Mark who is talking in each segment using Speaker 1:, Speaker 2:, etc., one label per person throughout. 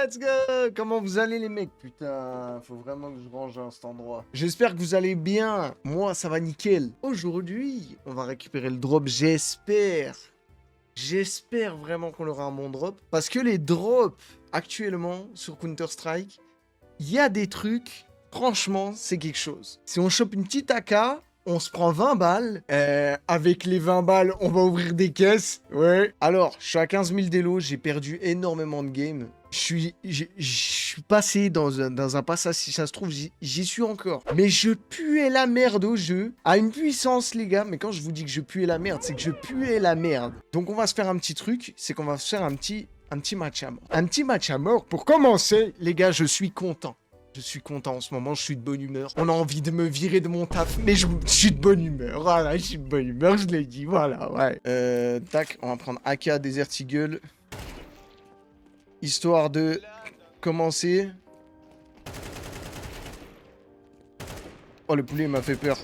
Speaker 1: let's go. Comment vous allez les mecs? Putain, faut vraiment que je range à cet endroit. J'espère que vous allez bien. Moi, ça va nickel. Aujourd'hui, on va récupérer le drop, j'espère. J'espère vraiment qu'on aura un bon drop. Parce que les drops, actuellement, sur Counter-Strike, il y a des trucs, franchement, c'est quelque chose. Si on chope une petite AK, on se prend 20 balles. Avec les 20 balles, on va ouvrir des caisses. Ouais. Alors, je suis à 15 000 d'élo, j'ai perdu énormément de games. Je suis passé dans un passage, si ça se trouve, j'y suis encore. Mais je puais la merde au jeu, à une puissance, les gars. Mais quand je vous dis que je puais la merde, c'est que je puais la merde. Donc on va se faire un petit truc, c'est qu'on va se faire un petit match à mort. Un petit match à mort. Pour commencer, les gars, je suis content. Je suis content en ce moment, je suis de bonne humeur. On a envie de me virer de mon taf, mais je suis de bonne humeur. Voilà, je suis de bonne humeur, je l'ai dit, voilà, ouais. Tac, on va prendre AK Desert Eagle. Histoire de commencer. Oh, le poulet m'a fait peur.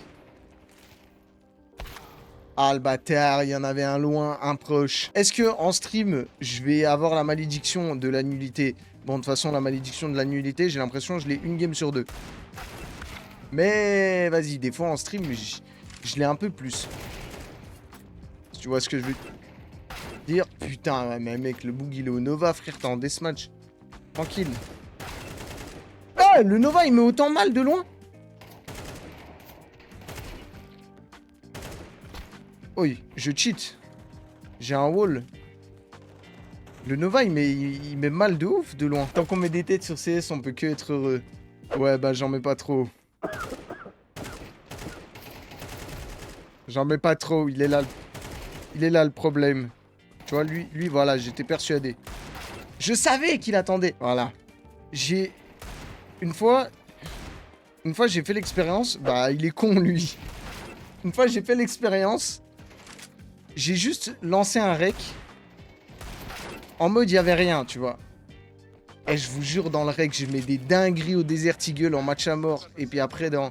Speaker 1: Ah, le bâtard, il y en avait un loin, un proche. Est-ce que en stream, je vais avoir la malédiction de la nullité? Bon, de toute façon, la malédiction de la nullité, j'ai l'impression que je l'ai une game sur deux. Mais vas-y, des fois en stream, je l'ai un peu plus. Si tu vois ce que je veux dire. Putain, mais mec, le bug, il est au Nova, frère, t'es en deathmatch. Tranquille. Ah, le Nova, il met autant mal de loin. Oui, je cheat. J'ai un wall. Le Nova, il met mal de ouf de loin. Tant qu'on met des têtes sur CS, on peut que être heureux. Ouais, bah j'en mets pas trop. J'en mets pas trop, il est là le problème. Tu vois, lui, voilà, j'étais persuadé. Je savais qu'il attendait. Voilà. Une fois, j'ai fait l'expérience. Bah, il est con, lui. Une fois, j'ai fait l'expérience. J'ai juste lancé un rec. En mode, il y avait rien, tu vois. Et je vous jure, dans le rec, je mets des dingueries au Desert Eagle en match à mort. Et puis après, dans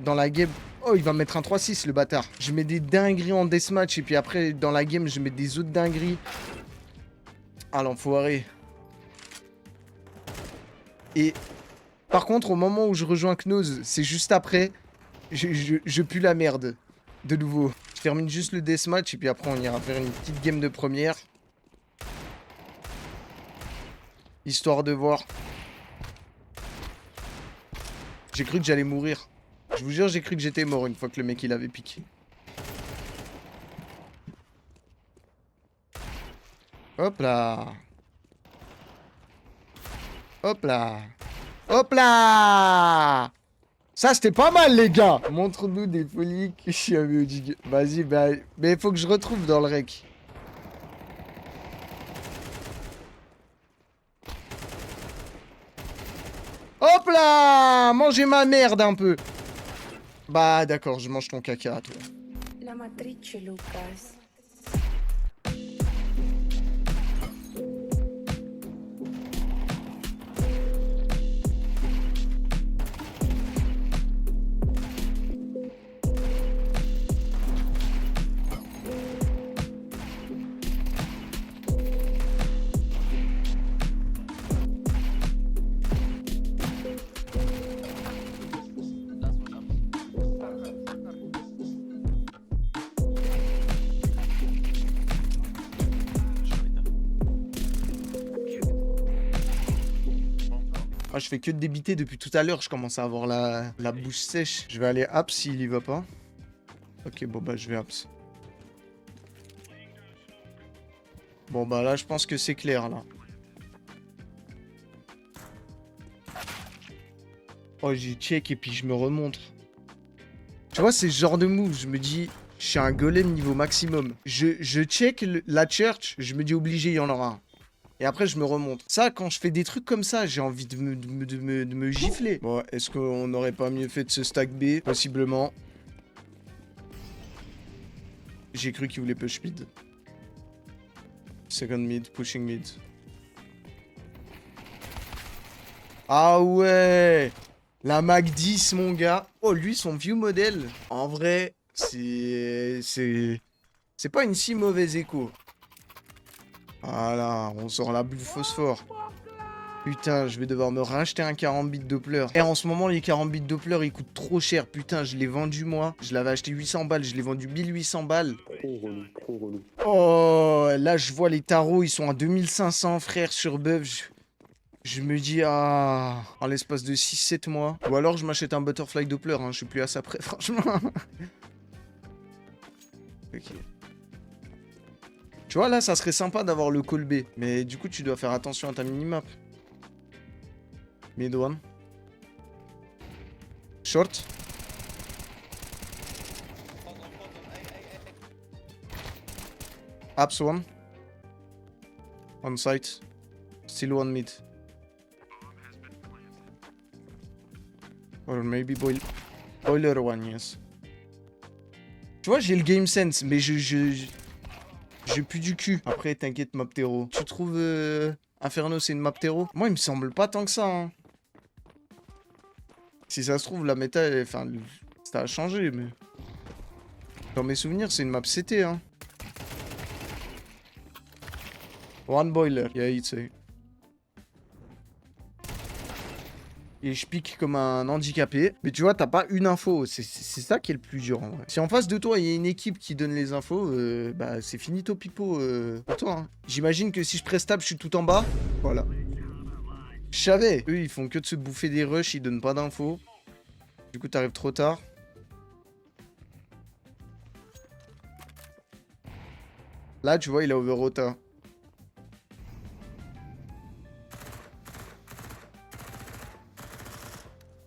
Speaker 1: la game... Oh, il va mettre un 3-6, le bâtard. Je mets des dingueries en deathmatch. Et puis après, dans la game, je mets des autres dingueries. Ah, l'enfoiré. Et par contre, au moment où je rejoins Knoz, c'est juste après, je pue la merde. De nouveau. Je termine juste le deathmatch. Et puis après, on ira faire une petite game de première. Histoire de voir. J'ai cru que j'allais mourir. Je vous jure, j'ai cru que j'étais mort une fois que le mec il avait piqué. Hop là. Hop là. Hop là. Ça, c'était pas mal, les gars. Montre-nous des folies que je suis au dig. Vas-y, bah... Mais il faut que je retrouve dans le rec. Hop là. Mangez ma merde un peu. Bah, d'accord, je mange ton caca, toi.
Speaker 2: La matrice, Lucas.
Speaker 1: Ah, je fais que de débiter depuis tout à l'heure, je commence à avoir la bouche sèche. Je vais aller apps s'il y va pas. Ok, bon bah je vais apps. Bon bah là je pense que c'est clair là. Oh j'y check et puis je me remonte. Tu vois c'est ce genre de move, je me dis je suis un golem niveau maximum. Je check la church, je me dis obligé il y en aura un. Et après, je me remonte. Ça, quand je fais des trucs comme ça, j'ai envie de me gifler. Bon, est-ce qu'on n'aurait pas mieux fait de se stack B? Possiblement. J'ai cru qu'il voulait push mid. Second mid, pushing mid. Ah ouais! La Mac 10, mon gars. Oh, lui, son vieux modèle. En vrai, c'est pas une si mauvaise écho. Voilà, on sort la boule phosphore. Putain, je vais devoir me racheter un carambit Doppler. Et en ce moment, les carambits Doppler, ils coûtent trop cher. Putain, je l'ai vendu moi. Je l'avais acheté 800 balles, je l'ai vendu 1800 balles.
Speaker 3: Trop relou, trop relou.
Speaker 1: Oh, là, je vois les tarots, ils sont à 2500, frère, sur Buff. Je me dis, ah, en l'espace de 6-7 mois. Ou alors, je m'achète un Butterfly Doppler, hein. Je suis plus à ça près, franchement. Ok. Tu vois, là, ça serait sympa d'avoir le call B. Mais du coup, tu dois faire attention à ta minimap. Mid one. Short. Apps one. On site. Still one mid. Or maybe boiler one, yes. Tu vois, j'ai le game sense, mais j'ai plus du cul. Après, t'inquiète, map terreau. Tu trouves Inferno, c'est une map terreau? Moi, il me semble pas tant que ça, hein. Si ça se trouve, la méta, enfin, ça a changé, mais... Dans mes souvenirs, c'est une map CT, hein. One boiler, yeah, it's a... Et je pique comme un handicapé. Mais tu vois, t'as pas une info. C'est ça qui est le plus dur, en vrai. Si en face de toi, il y a une équipe qui donne les infos, bah, c'est finito pipo pour toi, hein. J'imagine que si je presse tab, je suis tout en bas. Voilà. Je savais. Eux, ils font que de se bouffer des rushs, ils donnent pas d'infos. Du coup, t'arrives trop tard. Là, tu vois, il a overrota.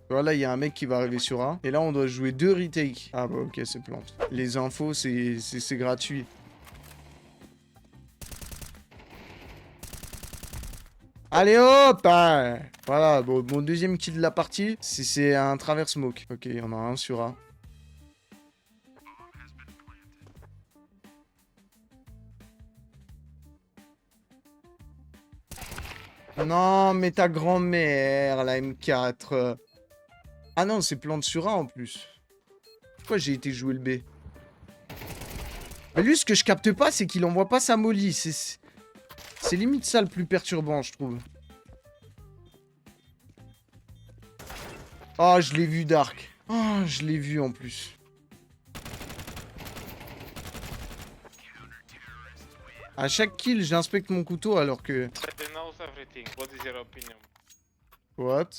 Speaker 1: Voilà, il y a un mec qui va arriver sur A. Et là, on doit jouer 2 retakes. Ah bah ok, c'est plante. Les infos, c'est gratuit. Allez hop hein. Voilà, bon, mon deuxième kill de la partie, c'est un travers smoke. Ok, il y en a un sur A. Non, mais ta grand-mère, la M4. Ah non, c'est plante sur A en plus. Pourquoi j'ai été jouer le B? Mais lui, ce que je capte pas, c'est qu'il envoie pas sa molly. C'est limite ça le plus perturbant, je trouve. Oh, je l'ai vu, Dark. Oh, je l'ai vu en plus. À chaque kill, j'inspecte mon couteau alors que...
Speaker 4: They knows everything. What is your opinion?
Speaker 1: What?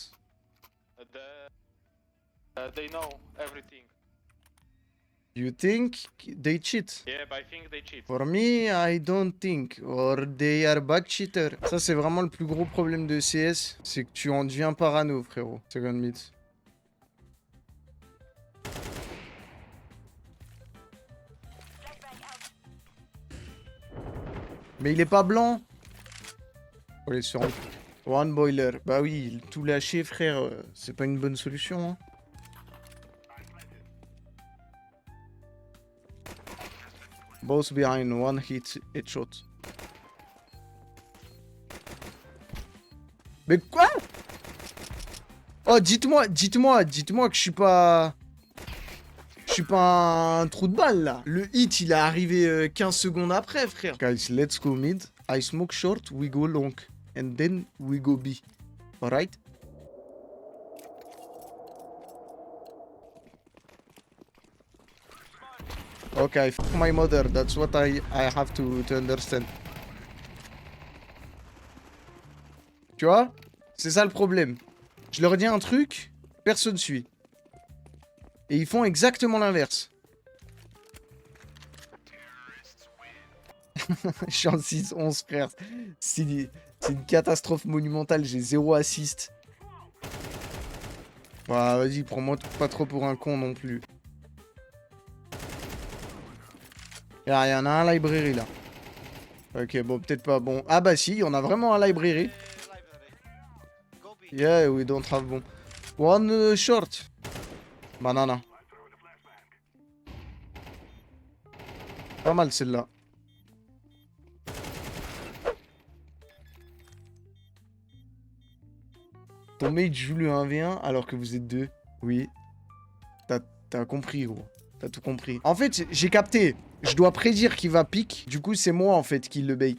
Speaker 4: They know everything.
Speaker 1: You think they cheat?
Speaker 4: Yeah, but I think they cheat.
Speaker 1: For me, I don't think. Or they are back cheater. Ça, c'est vraiment le plus gros problème de CS. C'est que tu en deviens parano, frérot. Second mid. Mais il est pas blanc. Faut aller sur one boiler. Bah oui, tout lâcher, frère, c'est pas une bonne solution, hein. Both behind, one hit, headshot. Mais quoi? Oh, dites-moi que je suis pas... Je suis pas un trou de balle, là. Le hit, il est arrivé 15 secondes après, frère. Guys, let's go mid. I smoke short, we go long. And then we go B. Alright? Okay, fuck my mother. That's what I have to understand. Tu vois? C'est ça le problème. Je leur dis un truc, personne suit. Et ils font exactement l'inverse. Je suis en 6-11, frère. C'est une catastrophe monumentale. J'ai 0 assist. Bah, vas-y, prends-moi pas trop pour un con non plus. Il y en a un library là. Ok, bon, peut-être pas bon. Ah bah si, on a vraiment un library. Yeah, we don't have bon. One short. Banana. Pas mal celle-là. Ton mate joue le 1v1 alors que vous êtes deux. Oui. T'as compris, gros. T'as tout compris. En fait, j'ai capté. Je dois prédire qu'il va pique. Du coup, c'est moi, en fait, qui le bait.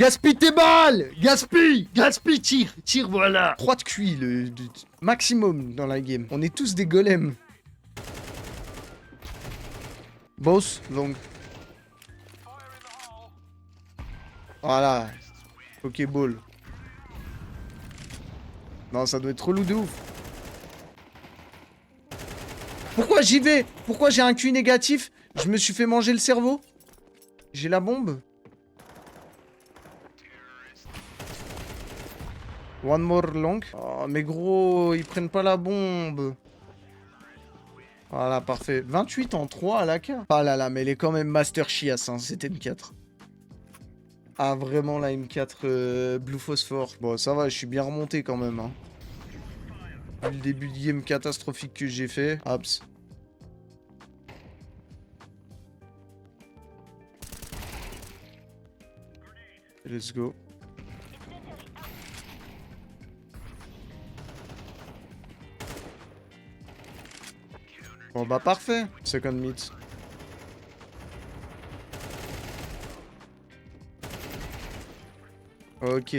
Speaker 1: Gaspille tes balles. Gaspille. Gaspille, tire. Tire, voilà. 3 de QI, le maximum dans la game. On est tous des golems. Boss, donc. Voilà. Pokéball. Non, ça doit être relou de ouf. Pourquoi j'y vais? Pourquoi j'ai un QI négatif? Je me suis fait manger le cerveau? J'ai la bombe? One more long. Oh, mais gros, ils prennent pas la bombe. Voilà, parfait. 28 en 3 à la K. Ah là là, mais elle est quand même Master Chiasse, hein, cette M4. Ah, vraiment, la M4 Blue Phosphore. Bon, ça va, je suis bien remonté quand même. Hein. Vu le début de game catastrophique que j'ai fait. Abs. Let's go. Bon bah parfait. Second meet. Ok.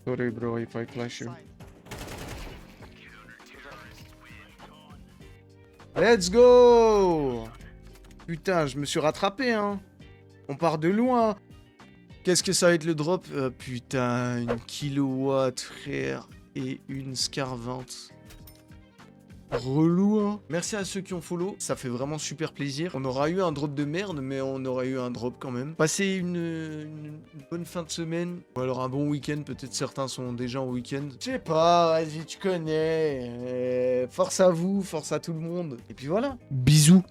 Speaker 1: Sorry bro if I clash you. Let's go! Putain, je me suis rattrapé, hein. On part de loin. Qu'est-ce que ça va être le drop? Putain, une kilowatt, frère. Et une Scar 20. Relou, hein. Merci à ceux qui ont follow, ça fait vraiment super plaisir. On aura eu un drop de merde, mais on aura eu un drop quand même. Passez une bonne fin de semaine, ou alors un bon week-end, peut-être certains sont déjà en week-end. Je sais pas, vas-y, tu connais. Force à vous, force à tout le monde. Et puis voilà. Bisous.